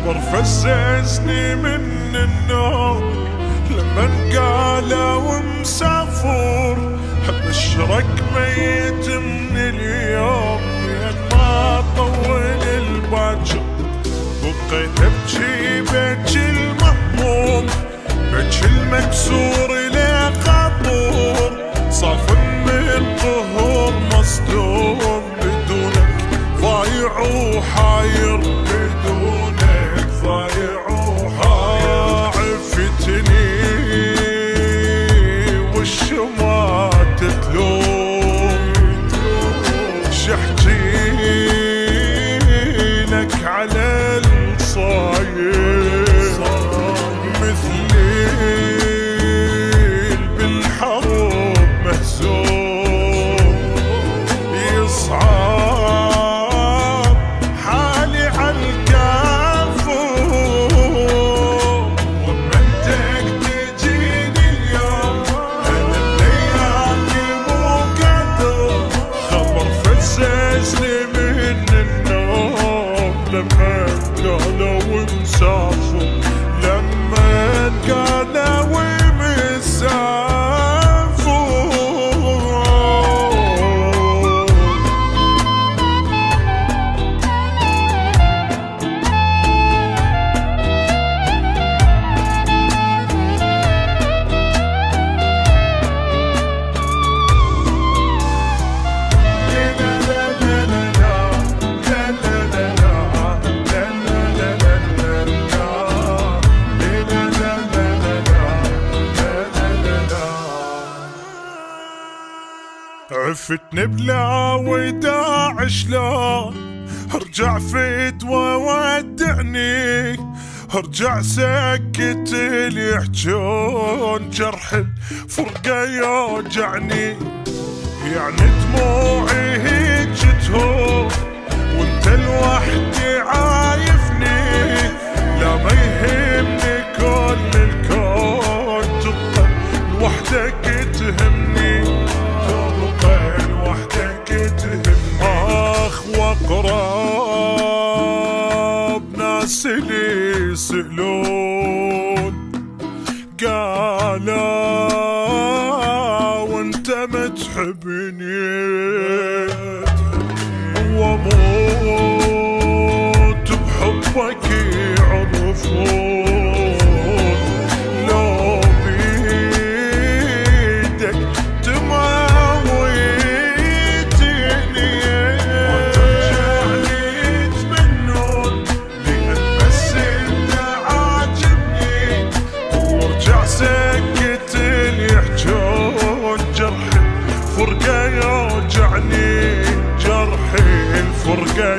خبر فززني من النوم لمن قالوا مسافر، ابشرك ميت من اليوم لأن ما طول الباجر. بقيت ابجي بيج المهموم، بيج المكسور له خطور، صاف من قهور مصدوم، بدونك ضايع وحاير، بدونك ضايع وحاير. عفتني وش ما تتلوم، شحجينك على الصاير، مثلي بالحروب مهزوم، يصعب حالي عالكافور. ومنتك تجيني اليوم انا الليالي مو قدر، خبر فززني من النوم لما قالوا مسافر، لما قالوا عفتني بلا وداع شلون، ارجع فدوى ودعني، ارجع سكت اللي يحجون، جرح الفرقة يوجعني، يعني دموعي هيج تهون وانت لوحدي عايفني، لا ما يهمني كل الكون، تبقى لوحدك تهمني، واقرب ناس اللي يسألون قالوا وانت ما تحبني، واموت بحبك يعرفون، لو بيدك سكت اللي يحجون، جرح الفرقة يوجعني، جرح الفرقة